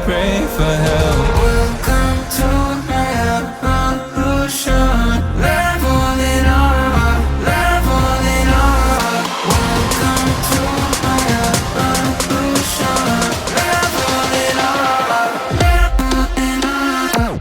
pray for help. Welcome to my evolution. Leveling up, leveling up. Welcome to my evolution. Leveling up, leveling up.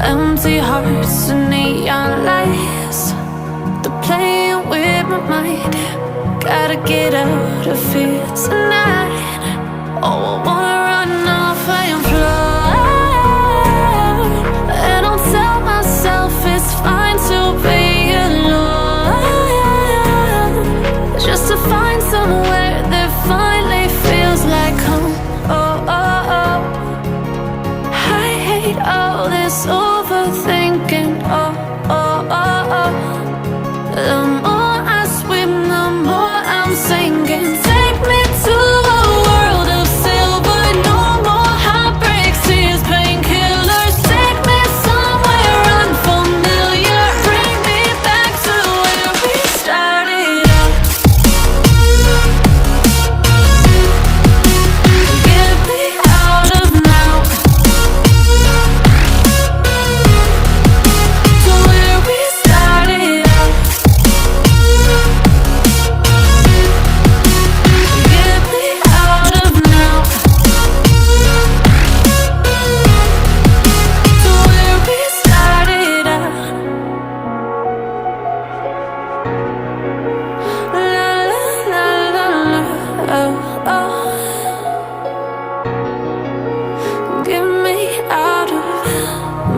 Empty hearts and neon lights, they're playing with my mind. Gotta get out of here tonight. Oh, I wanna run off and fly. And I'll tell myself it's fine to be alone, just to find somewhere that finally feels like home. Oh, oh, oh. I hate all this overthinking. Oh, oh, oh, oh. The more I swim, the more I'm sinking. Take me to a world of silver. No more heartbreaks, tears, painkillers. Take me somewhere unfamiliar. Bring me back to where we started out. Get me out of now, to where we started out. Get me out of now, to where we started out. La la la la la, oh oh. Get me out of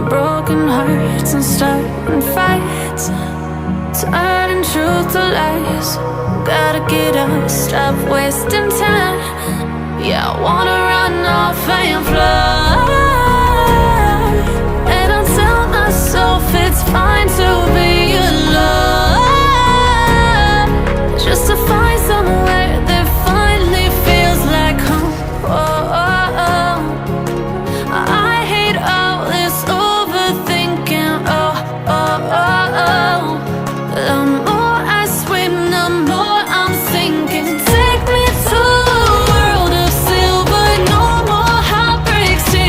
broken hearts and starting fights, turning truth to lies. Gotta get up, stop wasting time. Yeah, I wanna run off and fly. And I'll tell myself it's fine to be alone, just to find somewhere that finally feels like home. Oh, oh, oh. I hate all this overthinking. Oh, oh, oh, oh. The more I swim, the more I'm sinking. Take me to a world of silver. No more heartbreaks, tears,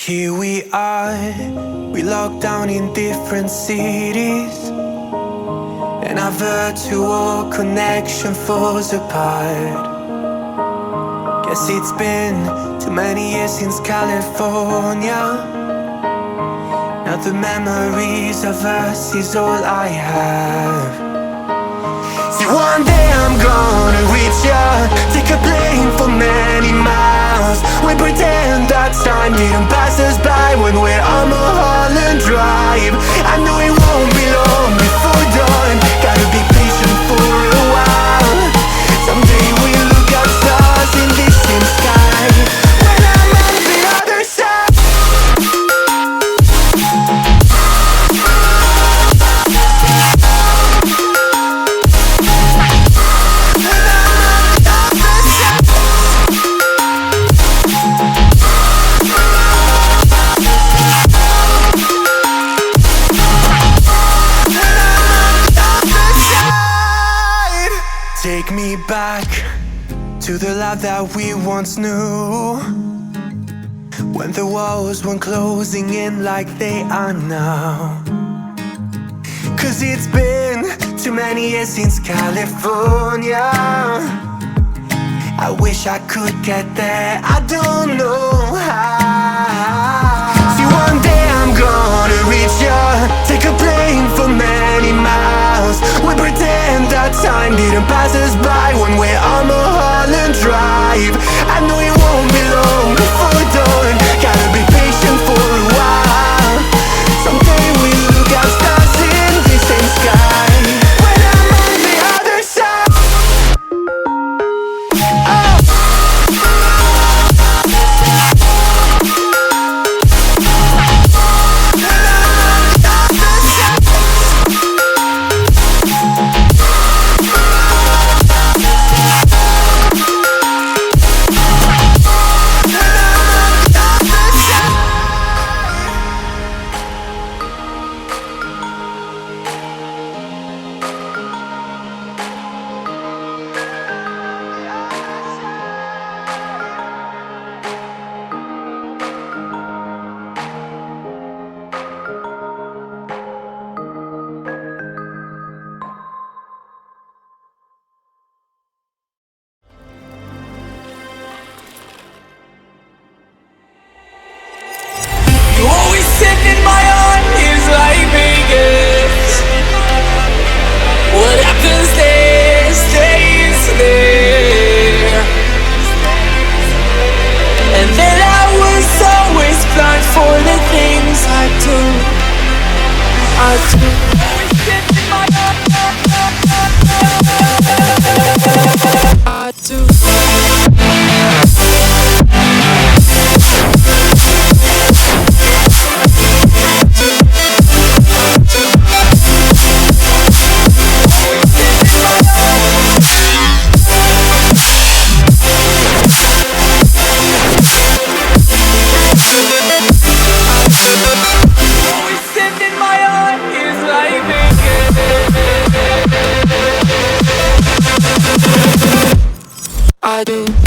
Here we are, we locked down in different cities, and our virtual connection falls apart. Guess it's been too many years since California. Now the memories of us is all I have. See, one day I'm gonna reach ya, take a plane for many miles. We pretend that time didn't pass us by when we're on Mulholland Drive. I know it won't be long before dawn, gotta be patient for a while. Someday we'll look at stars in this same sky, when I'm on the other side. Take me back to the life that we once knew, when the walls weren't closing in like they are now. Cause it's been too many years since California. I wish I could get there, I don't know how. See, one day I'm gonna reach ya, take a plane for many miles. We pretend that time didn't pass us by when we're on Mulholland Drive. I know it won't be long before dawn, gotta be patient for a while. Someday we'll look at stars in the same sky, when I'm on the other side. I do.